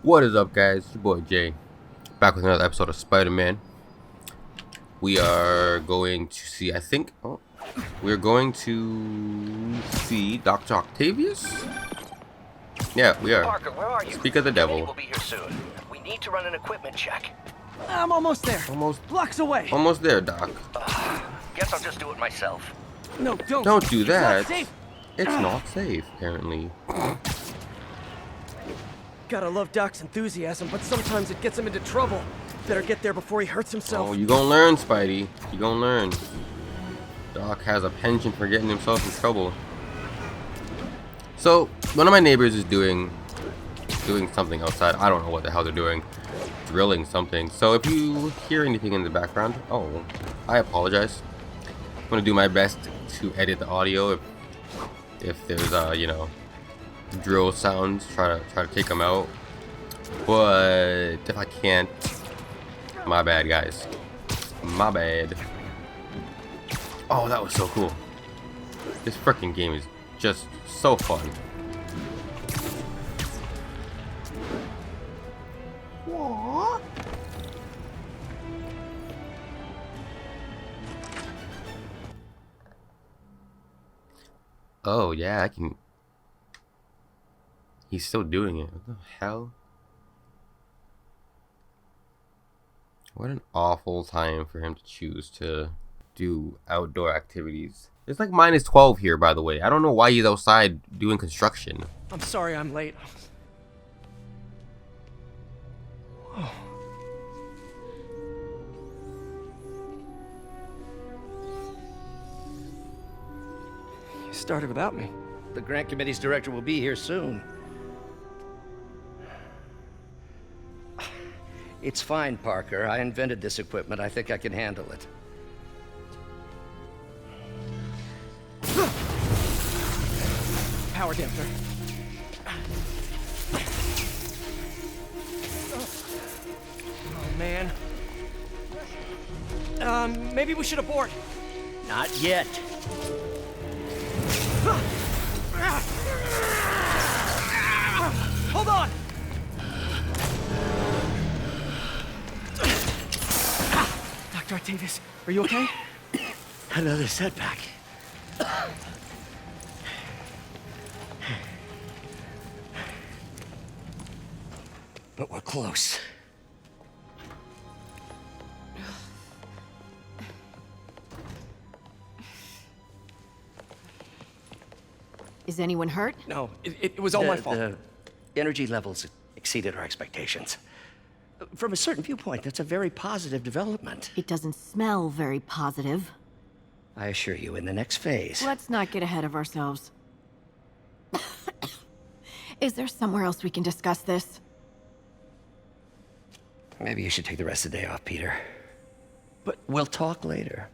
What is up, guys? It's your boy Jay, back with another episode of Spider-Man. We are going to see, we're going to see Dr. Octavius? Yeah, we are. Parker, where are you? Speak of the devil. Will be here soon. We need to run an equipment check. I'm almost there. Almost Blocks away. Almost there, Doc. Guess I'll just do it myself. No, don't. Don't do that. It's not safe. It's not safe, apparently. Gotta love Doc's enthusiasm, but sometimes it gets him into trouble. Better get there before he hurts himself. Oh, you gonna learn, Spidey. You gonna learn. Doc has a penchant for getting himself in trouble. So, one of my neighbors is doing something outside. I don't know what the hell they're doing. Drilling something. So if you hear anything in the background, oh, I apologize. I'm gonna do my best to edit the audio if there's you know, drill sounds, try to take them out. But if I can't, my bad, guys. My bad. Oh, that was so cool. This freaking game is just so fun. Aww. Oh yeah, I can. He's still doing it. What the hell? What an awful time for him to choose to do outdoor activities. It's like -12 here, by the way. I don't know why he's outside doing construction. I'm sorry I'm late. Oh. You started without me. The grant committee's director will be here soon. It's fine, Parker. I invented this equipment. I think I can handle it. Power damper. Oh, man. Maybe we should abort. Not yet. Hold on! Dr. Octavius, are you okay? Another setback. But we're close. Is anyone hurt? No, it was all my fault. The energy levels exceeded our expectations. From a certain viewpoint, that's a very positive development. It doesn't smell very positive. I assure you, in the next phase... Let's not get ahead of ourselves. Is there somewhere else we can discuss this? Maybe you should take the rest of the day off, Peter. But we'll talk later.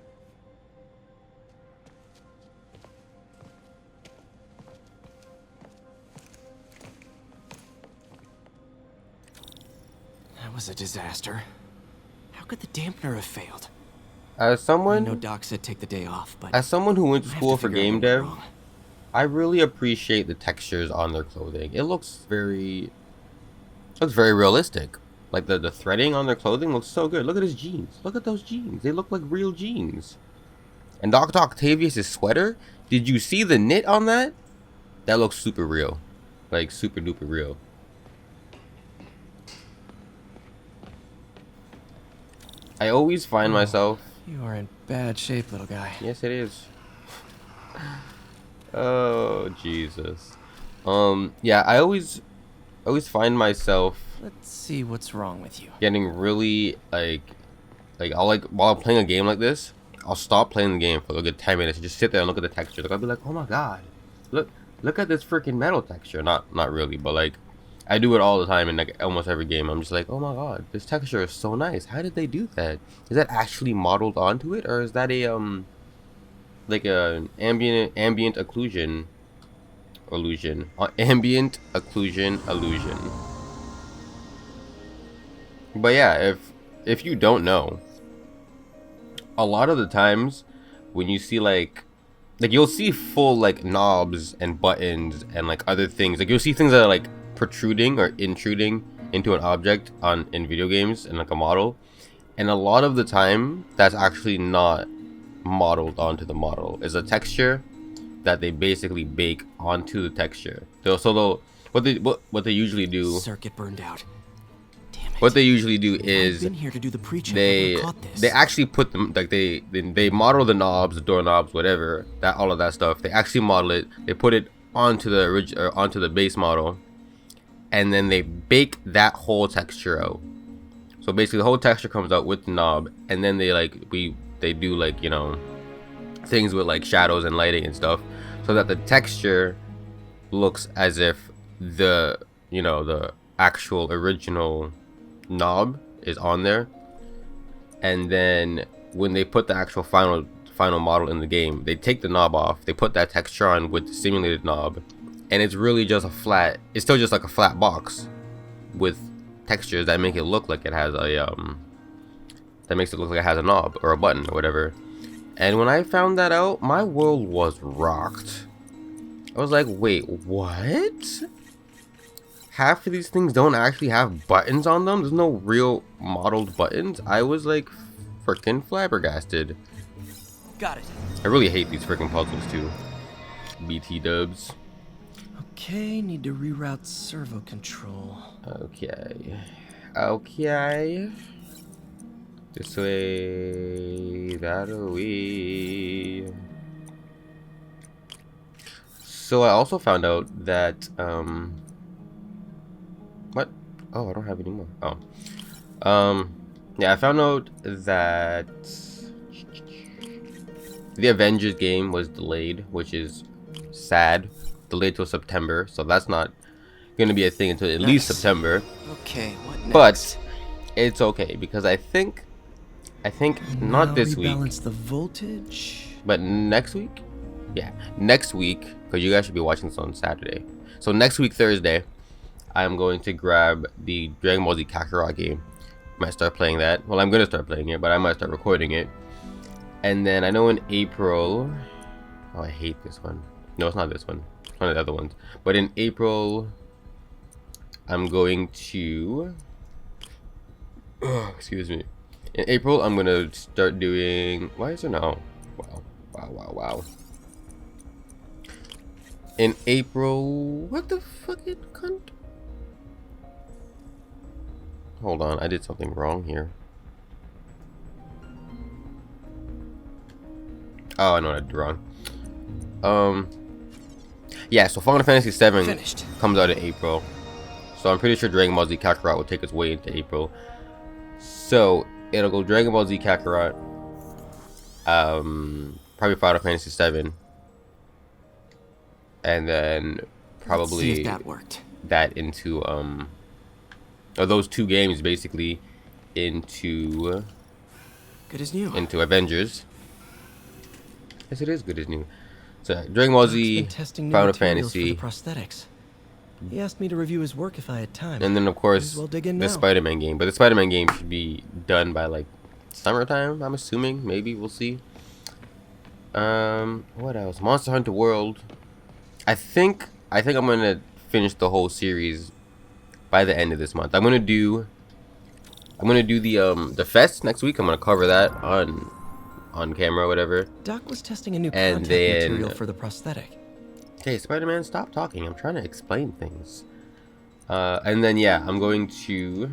that was a disaster. How could the dampener have failed? As I someone know Doc said take the day off, but who went to I have school to for figure out game what went dev, wrong. I really appreciate the textures on their clothing. It looks very realistic. Like the threading on their clothing looks so good. Look at his jeans. Look at those jeans. They look like real jeans. And Dr. Octavius' sweater, did you see the knit on that? That looks super real. Like super duper real. I always find myself... You are in bad shape, little guy. Yes, it is. Oh, Jesus. Yeah, I always find myself Let's see what's wrong with you. getting really while I'm playing a game like this, I'll stop playing the game for a good 10 minutes and just sit there and look at the texture. Like I'll be like, oh my god, look at this freaking metal texture. Not really, but like I do it all the time in like almost every game. I'm just like, oh my god, this texture is so nice. How did they do that? Is that actually modeled onto it, or is that a like an ambient occlusion illusion? Ambient occlusion illusion. But yeah, if you don't know, a lot of the times when you see like you'll see full like knobs and buttons and like other things, like you'll see things that are like protruding or intruding into an object in video games and like a model, and a lot of the time that's actually not modeled onto the model. Is a texture that they basically bake onto the texture. What they usually do. Circuit burned out. Damn it. What they usually do I've is been here to do the pre-check. they actually put them like they model the knobs, the doorknobs, whatever, that all of that stuff. They actually model it. They put it onto the onto the base model, and then they bake that whole texture out. So basically, the whole texture comes out with the knob, and then they do like, you know, things with like shadows and lighting and stuff, so that the texture looks as if the, you know, the actual original knob is on there. And then when they put the actual final model in the game, they take the knob off, they put that texture on with the simulated knob, and it's really just it's still just like a flat box with textures that make it look like it has a that makes it look like it has a knob or a button or whatever. And when I found that out, my world was rocked. I was like, wait, what? Half of these things don't actually have buttons on them? There's no real modeled buttons? I was like freaking flabbergasted. Got it. I really hate these freaking puzzles too. BT dubs. Okay, need to reroute servo control. Okay. This way, that way. So I also found out that what? Oh, I don't have any more. Oh. Yeah, I found out that the Avengers game was delayed, which is sad. Delayed till September, so that's not gonna be a thing until at least September. Okay, what next? But it's okay, because I think not this week, Balance the voltage. but next week. Yeah, next week, because you guys should be watching this on Saturday. So next week, Thursday, I'm going to grab the Dragon Ball Z Kakarot game. Might start playing that. Well, I'm gonna start playing it, but I might start recording it. And then I know in April. Oh, I hate this one. No, it's not this one. It's one of the other ones. But in April, I'm going to. Excuse me. In April, I'm gonna start doing. Why is there no? Wow. In April, what the fucking cunt? Hold on, I did something wrong here. Oh, I know what I did wrong. Yeah, so Final Fantasy VII comes out in April. So I'm pretty sure Dragon Ball Z Kakarot will take its way into April. So it'll go Dragon Ball Z Kakarot, probably Final Fantasy VII, and then probably see if that worked. That into or those two games basically into Good as new. Into Adentures. Yes, it is good as new. So Dragon Ball Z, Final Fantasy, prosthetics. He asked me to review his work if I had time. and then of course the Spider-Man game. But the Spider-Man game should be done by like summertime, I'm assuming. Maybe, we'll see. What else? Monster Hunter World. I think I'm gonna finish the whole series by the end of this month. I'm gonna do the fest next week. I'm gonna cover that on camera or whatever. Doc was testing a new And contact then- material for the prosthetic. Hey, Spider-Man, stop talking. I'm trying to explain things. And then yeah, I'm going to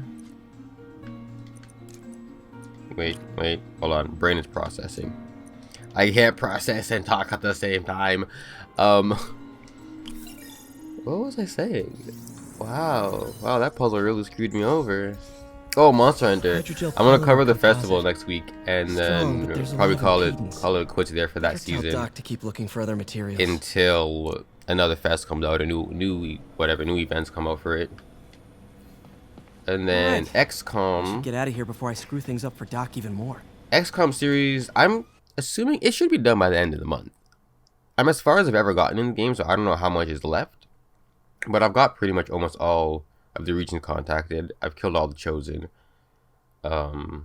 wait, hold on. Brain is processing. I can't process and talk at the same time. What was I saying? Wow, that puzzle really screwed me over. Oh, Monster Hunter. I'm gonna cover the festival next week, and then probably call it quits there for that Just tell season Doc to keep looking for other materials. until another fest comes out, a new events come out for it. And then Alright. XCOM. Get out of here before I screw things up for Doc even more. XCOM series, I'm assuming it should be done by the end of the month. I'm as far as I've ever gotten in the game, so I don't know how much is left. But I've got pretty much almost all of the regions contacted. I've killed all the chosen. I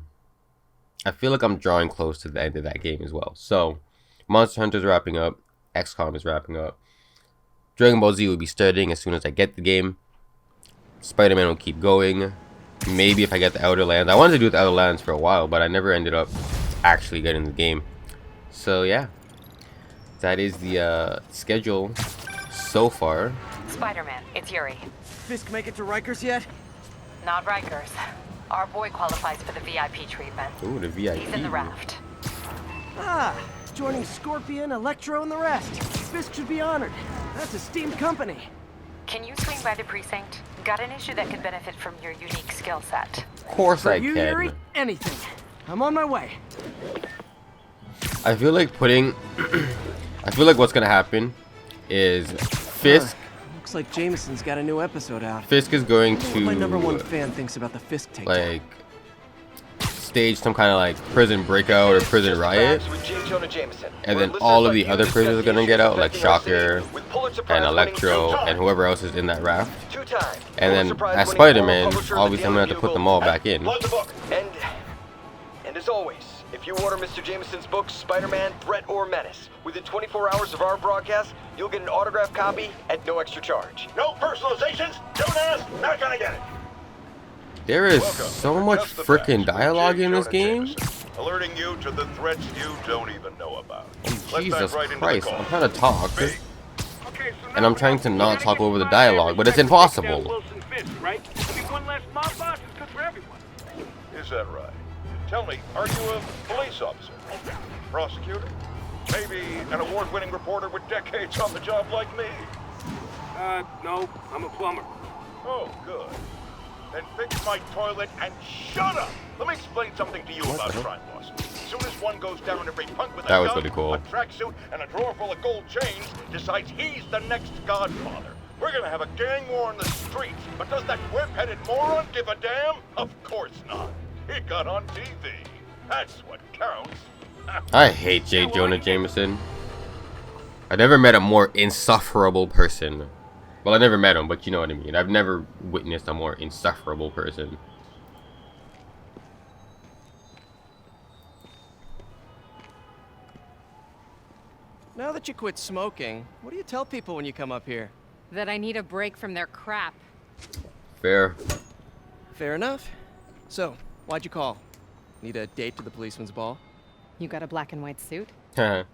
feel like I'm drawing close to the end of that game as well. So, Monster Hunter's wrapping up. XCOM is wrapping up. Dragon Ball Z will be starting as soon as I get the game. Spider-Man will keep going. Maybe if I get the Outer Lands. I wanted to do the Outer Lands for a while, but I never ended up actually getting the game. So yeah, that is the schedule so far. Spider-Man, it's Yuri. Fisk make it to Rikers yet? Not Rikers. Our boy qualifies for the VIP treatment. Ooh, the VIP. He's in the raft. Ah, joining Scorpion, Electro, and the rest. Fisk should be honored. That's esteemed company. Can you swing by the precinct? Got an issue that could benefit from your unique skill set. Of course I You, can. Yuri, anything. I'm on my way. I feel like putting... I feel like what's gonna happen is Fisk... Looks like Jameson's got a new episode out. Fisk is going What my to... #1 fan thinks about the Fisk takedown. like... stage some kind of like prison breakout or prison riot. And then all of the other prisoners are gonna get out, like Shocker and Electro and whoever else is in that raft. And then as Spider-Man, obviously I'm gonna have to put them all back in. And as always, if you order Mr. Jameson's books, Spider-Man, Threat, or Menace, within 24 hours of our broadcast, you'll get an autographed copy at no extra charge. No personalizations, don't ask, not gonna get it. There is so much freaking dialogue in this game. Alerting you to the threats you don't even know about. Jesus Christ, I'm trying to talk. And I'm trying to not talk over the dialogue, but it's impossible. Is that right? Tell me, are you a police officer? Prosecutor? Maybe an award-winning reporter with decades on the job like me? No, I'm a plumber. Oh, good. Then fix my toilet and shut up! Let me explain something to you about crime boss. As soon as one goes down, every punk with a That was gun, really cool. a tracksuit, and a drawer full of gold chains decides he's the next godfather. We're gonna have a gang war on the streets, but does that whip-headed moron give a damn? Of course not. He got on TV. That's what counts. I hate J. Jonah Jameson. I never met a more insufferable person. Well, I never met him, but you know what I mean. I've never witnessed a more insufferable person. Now that you quit smoking, what do you tell people when you come up here? That I need a break from their crap. Fair. Fair enough. So, why'd you call? Need a date to the policeman's ball? You got a black and white suit? That's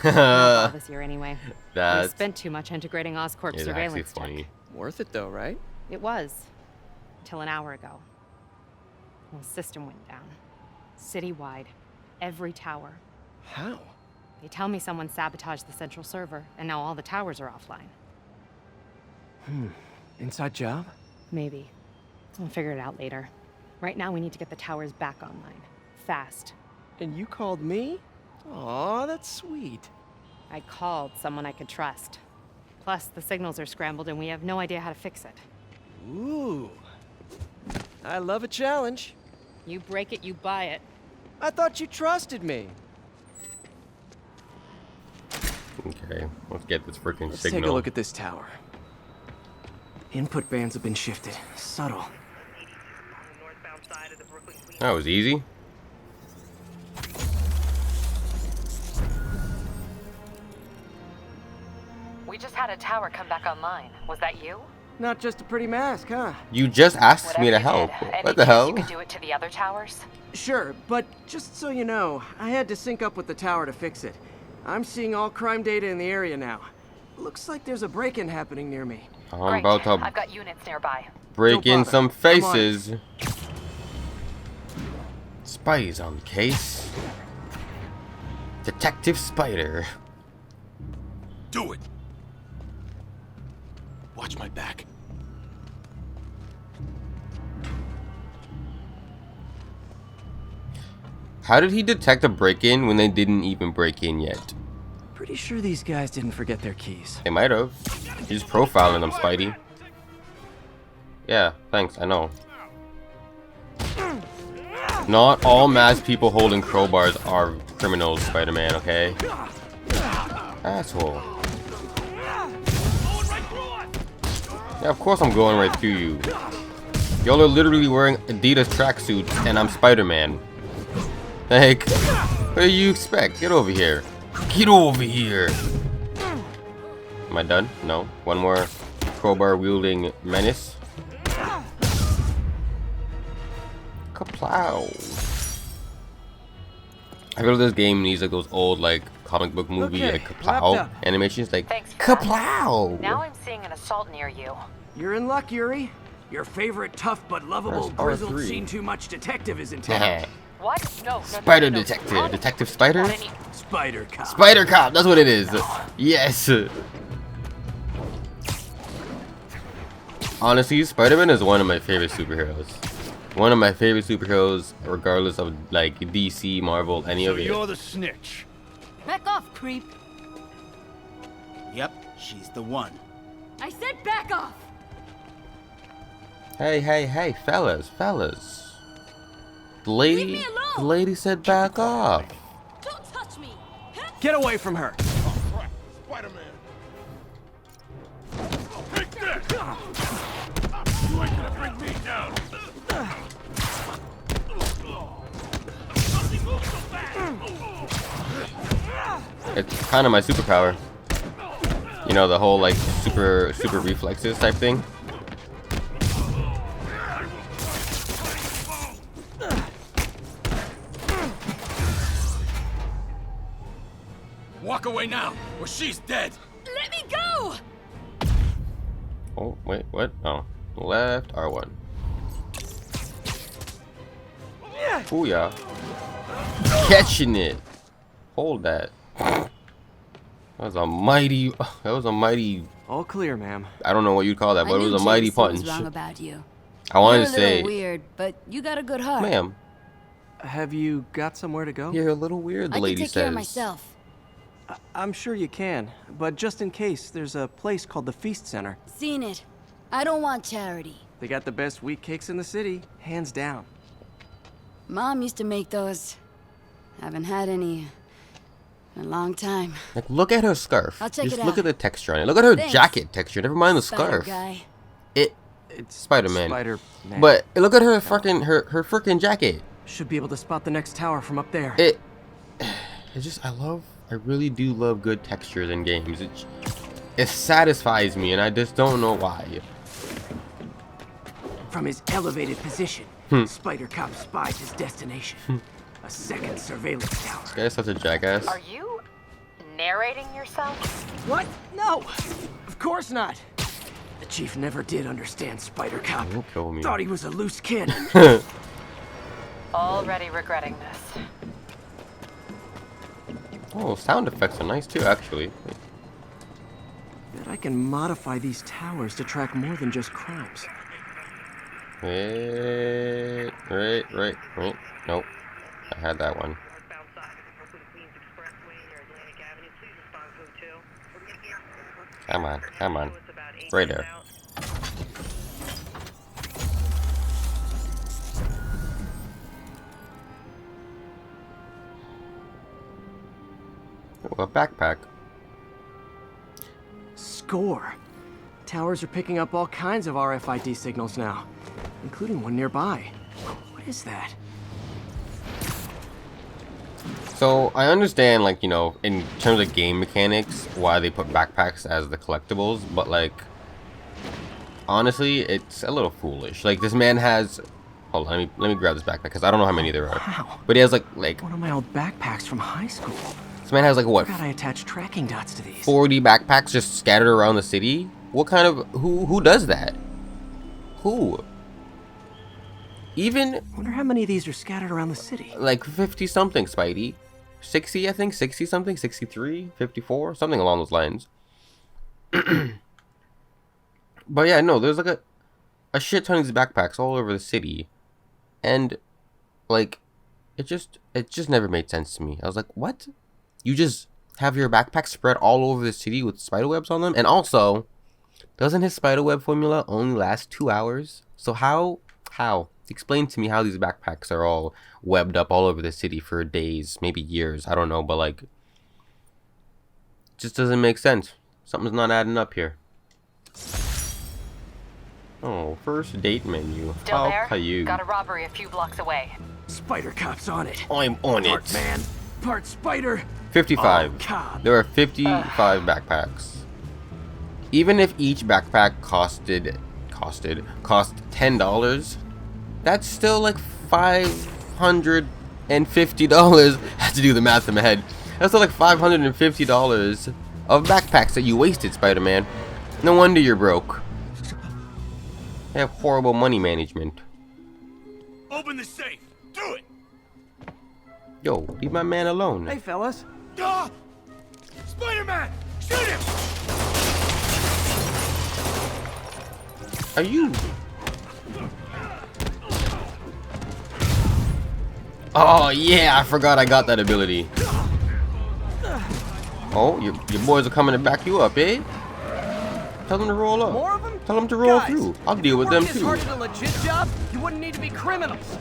Not this year anyway. We actually spent too much integrating Oscorp surveillance tech. funny. Worth it though, right? It was. Till an hour ago. The system went down. Citywide. Every tower. How? They tell me someone sabotaged the central server, and now all the towers are offline. Inside job? Maybe. We'll figure it out later. Right now, we need to get the towers back online. Fast. And you called me? Aw, that's sweet. I called someone I could trust. Plus, the signals are scrambled, and we have no idea how to fix it. Ooh. I love a challenge. You break it, you buy it. I thought you trusted me. Okay, let's get this freaking Let's signal. take a look at this tower. Input bands have been shifted. Subtle. That was easy. We just had a tower come back online. Was that you? Not just a pretty mask, huh? You just asked Whatever me to you help. did, any What the chance hell? You could do it to the other towers? Sure, but just so you know, I had to sync up with the tower to fix it. I'm seeing all crime data in the area now. Looks like there's a break-in happening near me. I'm Great. about to I've got units nearby. break Don't in bother. some I'm on it. faces. Spidey's on the case. Detective Spider. Do it. Watch my back. How did he detect a break-in when they didn't even break in yet? Pretty sure these guys didn't forget their keys. They might have. He's profiling them, Spidey. Yeah, thanks, I know. Not all masked people holding crowbars are criminals, Spider-Man, okay? Asshole. Yeah, of course I'm going right through you. Y'all are literally wearing Adidas tracksuits and I'm Spider-Man. Like, what do you expect? Get over here. Get over here. Am I done? No. One more crowbar wielding menace. Kaplow. I feel this game needs like those old like comic book movie Okay, like wrapped Kaplow up. animations like Thanks for that. Kaplow. Now I'm seeing an assault near you. You're in luck, Yuri. Your favorite tough but lovable, Where's grizzled, R3? seen too much detective is in town. What? No, no, Spider no, no. detective, Detective Spider. Not any- Spider cop. Spider Cop, that's what it is. Yes. Honestly, Spider-Man is one of my favorite superheroes. One of my favorite superheroes, regardless of like DC, Marvel, any of it. You're the snitch. Back off, creep. Yep, she's the one. I said back off. Hey, fellas. The lady, Leave me alone. the lady said back off. Don't touch me. Get away from her. Crap, Spider-Man. Take this! You ain't gonna bring me down. It's kind of my superpower. You know, the whole like super reflexes type thing. Walk away now, or she's dead. Let me go. Oh, wait, what? Oh, left R1. Booyah. Catching it. Hold that. That was a mighty, All clear, ma'am. I don't know what you'd call that, but it was a mighty punch. Wrong about you. I wanted You're to a little say, weird, but you got a good heart. ma'am, Have you got somewhere to go? you're a little weird, the I lady can take says. care of myself. I'm sure you can, but just in case, there's a place called the Feast Center. Seen it. I don't want charity. They got the best wheat cakes in the city, hands down. Mom used to make those. Haven't had any in a long time. Like, look at her scarf. I'll check Just it look out. at the texture on it. Look at her Thanks. jacket texture. Never mind the Spider scarf. guy. It's Spider-Man. Spider-Man. But look at her fucking her freaking jacket. Should be able to spot the next tower from up there. It just I really do love good textures in games. It satisfies me, and I just don't know why. From his elevated position, Spider Cop spies his destination. A second surveillance tower. This guy's such a jackass. Are you narrating yourself? What? No! Of course not! The chief never did understand Spider Cop. Don't kill me. Thought he was a loose cannon. Already regretting this. Oh, sound effects are nice too, actually. Bet I can modify these towers to track more than just crimes. Right. Nope. I had that one. Come on. Right there. Oh, a backpack. Score. Towers are picking up all kinds of RFID signals now, including one nearby. What is that? So I understand, like, you know, in terms of game mechanics, why they put backpacks as the collectibles, but like, honestly, it's a little foolish. Like, this man has, hold on, let me grab this backpack because I don't know how many there are. Wow. But he has like One of my old backpacks from high school. this man has like what, Forgot I attached tracking dots to these. 40 backpacks just scattered around the city? What kind of who does that? Who? Even Wonder how many of these are scattered around the city. like 50 something, Spidey. 60, I think, 60 something, 63, 54, something along those lines. But yeah, no, there's like a shit ton of these backpacks all over the city. And like it just never made sense to me. I was like, what? You just have your backpack spread all over the city with spiderwebs on them? And also, doesn't his spiderweb formula only last 2 hours? So how? Explain to me how these backpacks are all webbed up all over the city for days, maybe years. I don't know, but like, just doesn't make sense. Something's not adding up here. Oh, first date menu. Still How there? Caillou. Got a robbery a few blocks away. Spider Cop's on it. I'm on Part it. man, part spider. 55. Oh, God. There are 55 backpacks. even if each backpack cost $10, that's still like $550. I have to do the math in my head. That's still like $550 of backpacks that you wasted, Spider-Man. No wonder you're broke. You have horrible money management. Open the safe. Do it. Yo, leave my man alone. Hey, fellas. Ah! Spider-Man! Shoot him! Are you? Oh yeah, I forgot I got that ability. Oh, your boys are coming to back you up, eh? Tell them to roll up. More of them? Tell them to roll Guys, through. I'll deal with them if you too. worked as hard at a legit job, you wouldn't need to be criminals.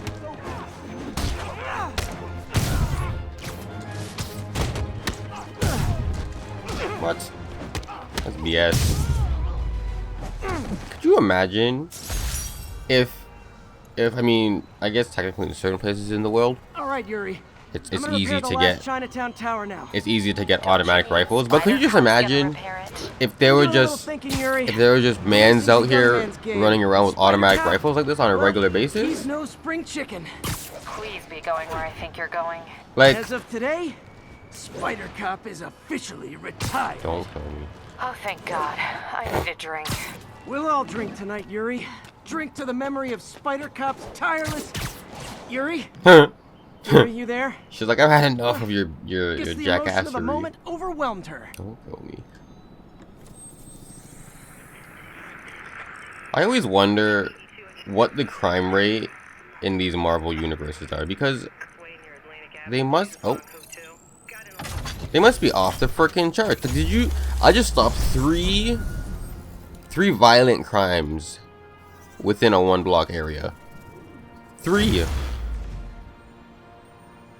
What? That's BS. Could you imagine if I mean, I guess technically in certain places in the world, All right, Yuri. it's I'm gonna easy repair the to last get Chinatown Tower now. it's easy to get automatic rifles. But could you just imagine if there were Do a little just thinking, Yuri. mans out here Man's game. running around with automatic Spider-Cop. rifles like this on a regular He's basis? no spring chicken. Please be going where I think you're going. Like, As of today, Spider Cop is officially retired. don't kill me. Oh, thank God. I need a drink. We'll all drink tonight, Yuri. Drink to the memory of Spider Cop's tireless. Yuri? Yuri, you there? She's like, I've had enough of your Guess the emotion of the jackassery. moment overwhelmed her. Don't kill me. I always wonder what the crime rate in these Marvel universes are, because they must be off the frickin' charts. Like, did you? I just stopped three violent crimes within a 1-block area. 3.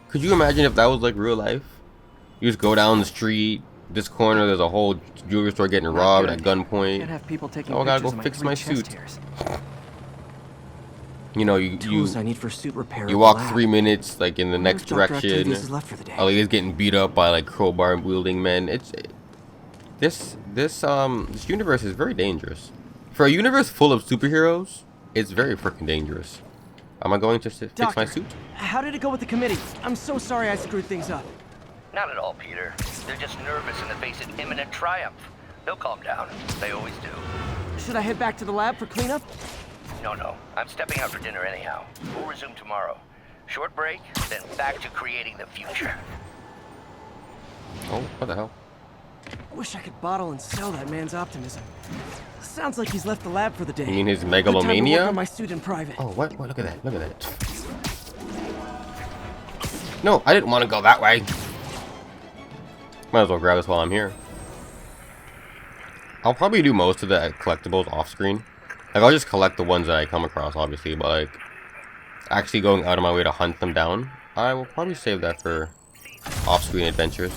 Could you imagine if that was like real life? You just go down the street, this corner, there's a whole jewelry store getting robbed at gunpoint. Can't have people taking Oh, I gotta go pictures of fix my my chest suit. hairs. You know, you Tools I need for suit repair. you at walk the lab. 3 minutes like in the next Dr. direction. Octavius is left for the day. Oh, he's getting beat up by like crowbar wielding men. This universe is very dangerous. For a universe full of superheroes, it's very freaking dangerous. Am I going to fix my Doctor, suit? how did it go with the committee? I'm so sorry I screwed things up. Not at all, Peter. They're just nervous in the face of imminent triumph. They'll calm down. They always do. Should I head back to the lab for cleanup? No. I'm stepping out for dinner anyhow. We'll resume tomorrow. Short break, then back to creating the future. Oh, what the hell? I wish I could bottle and sell that man's optimism. Sounds like he's left the lab for the day. You mean his Good time to work megalomania? on my suit in private. Oh, what? Look at that. Look at that. No, I didn't want to go that way. Might as well grab this while I'm here. I'll probably do most of the collectibles off screen. Like, I'll just collect the ones that I come across, obviously, but like actually going out of my way to hunt them down, I will probably save that for off-screen adventures.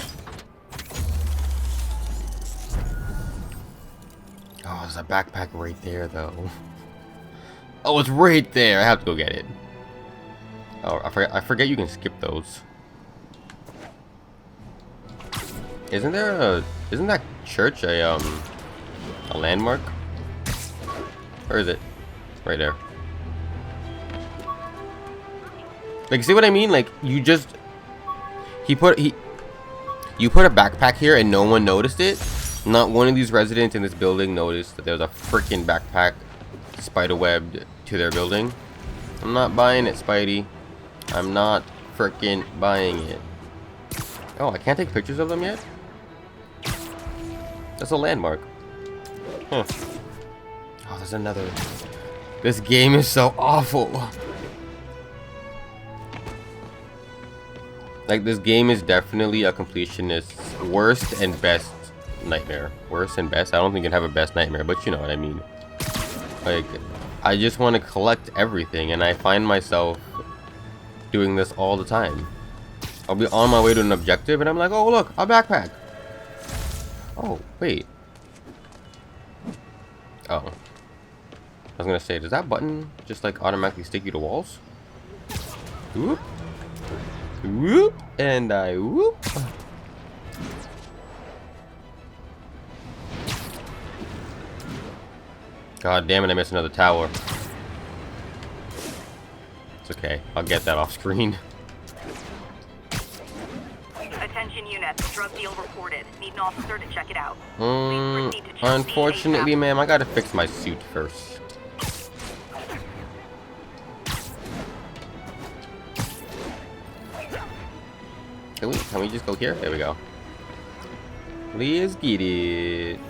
Oh, there's a backpack right there, though. Oh, it's right there. I have to go get it. Oh, I forget you can skip those. Isn't that church a landmark? Where is it? Right there. Like, see what I mean? Like, you put a backpack here and no one noticed it. Not one of these residents in this building noticed that there's a freaking backpack spiderwebbed to their building. I'm not buying it, Spidey. I'm not freaking buying it. Oh, I can't take pictures of them yet? That's a landmark. Huh. Oh, there's another. This game is so awful. Like, this game is definitely a completionist's worst and best nightmare. Worst and best? I don't think you can have a best nightmare, but you know what I mean. Like, I just want to collect everything, and I find myself doing this all the time. I'll be on my way to an objective, and I'm like, oh, look, a backpack. Oh, wait. Oh. I was gonna say, does that button just, like, automatically stick you to walls? Whoop. Whoop. And I whoop. God damn it, I missed another tower. It's okay. I'll get that off screen. Attention units, drug deal reported. Need an officer to check it out. Unfortunately, ma'am, I gotta fix my suit first. Can we just go here? There we go. Let's get it.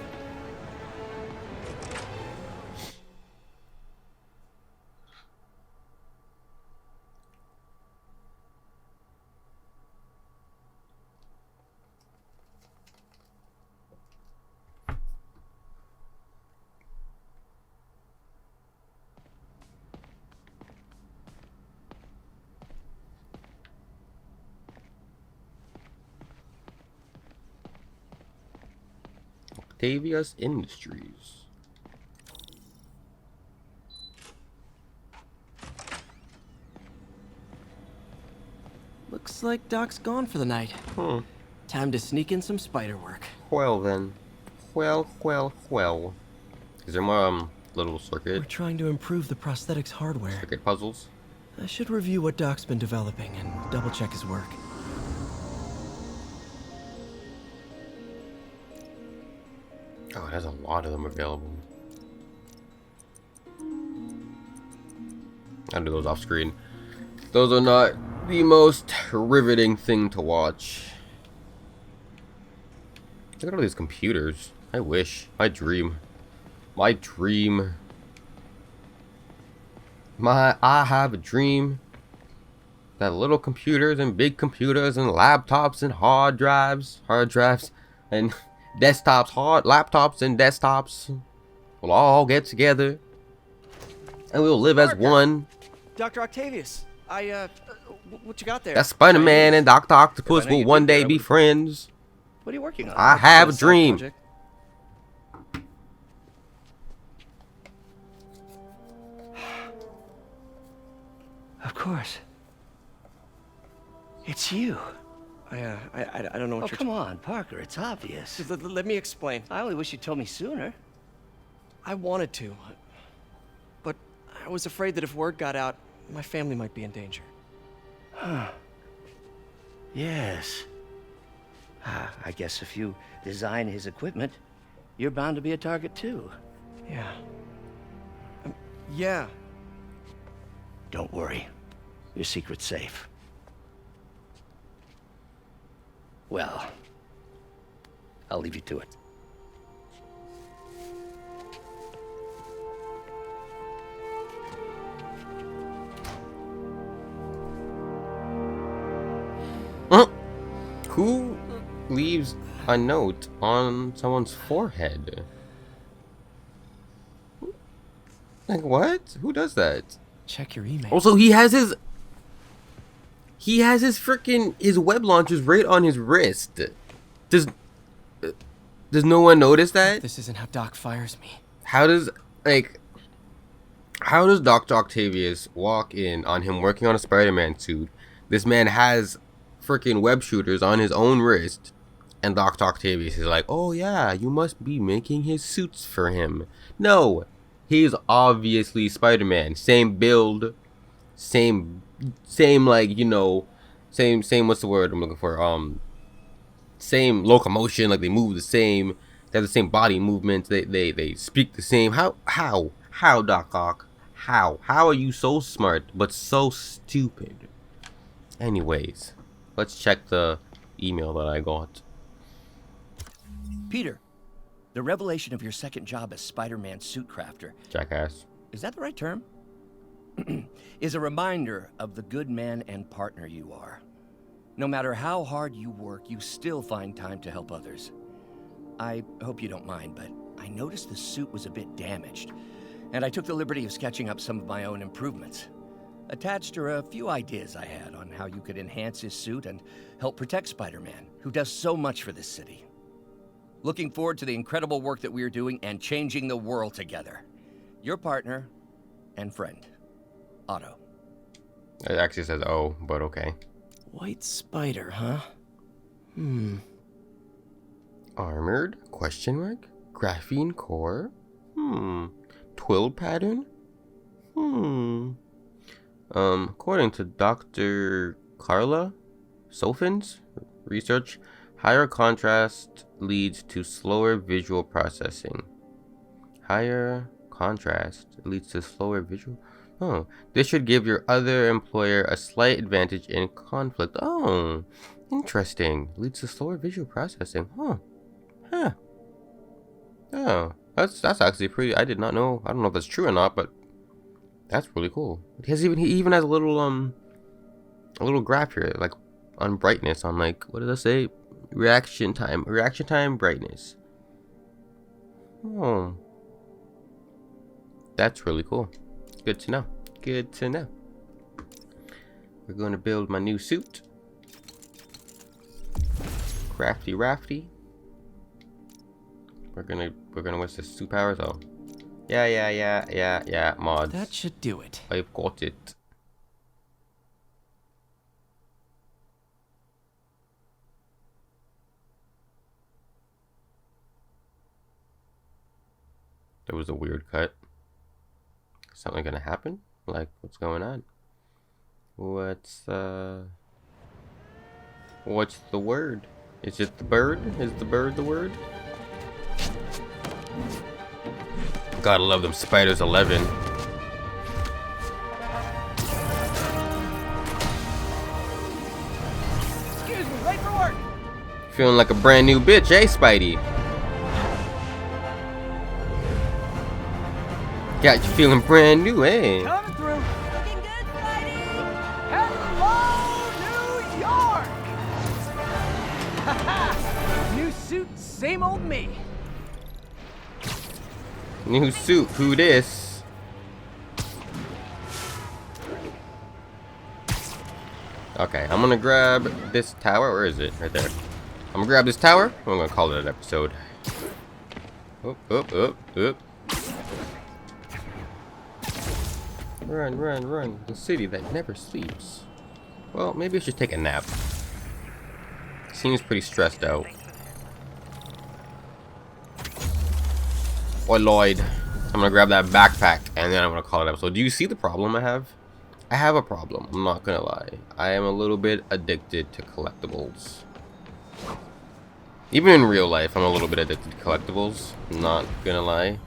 Octavius Industries. Looks like Doc's gone for the night. Time to sneak in some spider work. Well then. Well. Is there more little circuit? We're trying to improve the prosthetics hardware. Circuit puzzles? I should review what Doc's been developing and double check his work. Oh, there's a lot of them available. I'll do those off screen. Those are not the most riveting thing to watch. Look at all these computers. I wish. My dream. I have a dream that little computers and big computers and laptops and hard drives and desktops, laptops and desktops will all get together and we'll live as one. Dr. Octavius, what you got there? That Spider-Man and Dr. Octopus will one day be friends. What are you working on? I have a dream. Of course. It's you. I don't know what Come on, Parker, it's obvious. Let me explain. I only wish you told me sooner. I wanted to, but I was afraid that if word got out, my family might be in danger. Yes. I guess if you design his equipment, you're bound to be a target too. Yeah. Yeah. Don't worry. Your secret's safe. Well, I'll leave you to it. Who leaves a note on someone's forehead? Like what? Who does that? Check your email. Also, he has his freaking web launchers right on his wrist. Does no one notice that? This isn't how Doc fires me. How does Dr. Octavius walk in on him working on a Spider-Man suit? This man has freaking web shooters on his own wrist, and Dr. Octavius is like, "Oh yeah, you must be making his suits for him." No, he's obviously Spider-Man. Same build, same like, you know, same what's the word I'm looking for? Same locomotion, like they move the same, they have the same body movements, they speak the same. How Doc Ock? How are you so smart but so stupid? Anyways, let's check the email that I got. Peter, the revelation of your second job as Spider-Man suit crafter, Jackass. is that the right term? Is a reminder of the good man and partner you are. No matter how hard you work, you still find time to help others. I hope you don't mind, but I noticed the suit was a bit damaged, and I took the liberty of sketching up some of my own improvements. Attached are a few ideas I had on how you could enhance his suit and help protect Spider-Man, who does so much for this city. Looking forward to the incredible work that we are doing and changing the world together. Your partner and friend, Otto. It actually says "oh," but okay. White spider, huh? Armored? Question mark? Graphene core? twill pattern? According to Dr. Carla Sofin's research, higher contrast leads to slower visual processing. Higher contrast leads to slower visual. Oh, this should give your other employer a slight advantage in conflict. Oh, interesting. Leads to slower visual processing. Huh. Oh, that's actually pretty. I did not know. I don't know if that's true or not, but that's really cool. He even has a little graph here, like on brightness, on like, what did I say? Reaction time brightness. Oh, that's really cool. Good to know. Good to know. We're going to build my new suit. Crafty rafty. We're gonna what's this? 2 powers? Oh. Yeah, mods. That should do it. I've got it. There was a weird cut. Something gonna happen? Like, what's going on? What's the word? Is it the bird? Is the bird the word? Gotta love them spiders 11. Excuse me, late for work. Feeling like a brand new bitch, eh, Spidey? Got you feeling brand new, eh? Coming through. Looking good, Spidey! Hello, New York! Haha! New suit, same old me. New suit, who this? Okay, I'm gonna grab this tower. Where is it? Right there. I'm gonna grab this tower. I'm gonna call it an episode. Oop. Run. The city that never sleeps. Well, maybe I should take a nap. Seems pretty stressed out. Oi, Lloyd. I'm gonna grab that backpack and then I'm gonna call it episode. Do you see the problem I have? I have a problem. I'm not gonna lie. I am a little bit addicted to collectibles. Even in real life, I'm a little bit addicted to collectibles. Not gonna lie.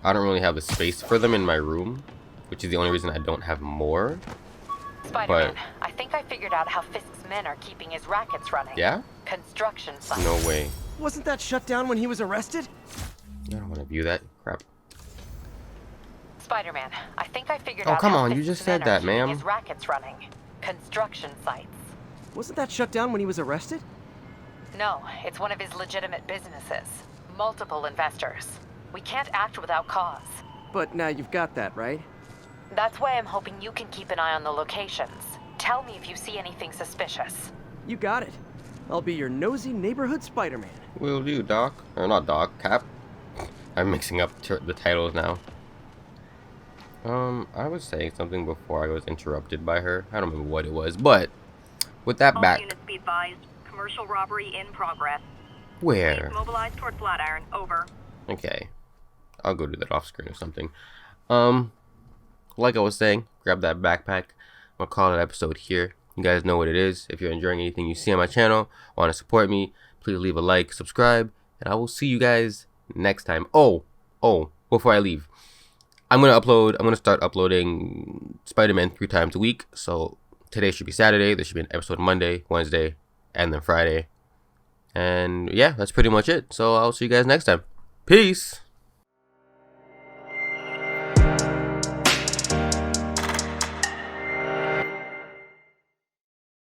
I don't really have the space for them in my room, which is the only reason I don't have more. Spider-Man, I think I figured out how Fisk's men are keeping his rackets running. Yeah? Construction sites. No way. Wasn't that shut down when he was arrested? I don't want to view that crap. Spider-Man, I think I figured Oh, out come how on, you Fisk's just said men are that, keeping ma'am. his rackets running. Construction sites. Wasn't that shut down when he was arrested? No, it's one of his legitimate businesses. Multiple investors. We can't act without cause. But now you've got that, right? That's why I'm hoping you can keep an eye on the locations. Tell me if you see anything suspicious. You got it. I'll be your nosy neighborhood Spider-Man. Will do, Doc. Or not Doc, Cap. I'm mixing up the titles now. I was saying something before I was interrupted by her. I don't remember what it was, but with that All back. units be advised. Commercial robbery in progress. Where? Please mobilize toward Flatiron. Over. Okay. I'll go do that off screen or something. Like I was saying, grab that backpack. I'll call it an episode here. You guys know what it is. If you're enjoying anything you see on my channel, want to support me, please leave a like, subscribe, and I will see you guys next time. Oh, before I leave, I'm gonna start uploading Spider-Man 3 times a week. So today should be Saturday. There should be an episode Monday, Wednesday, and then Friday. And yeah, that's pretty much it. So I'll see you guys next time. Peace.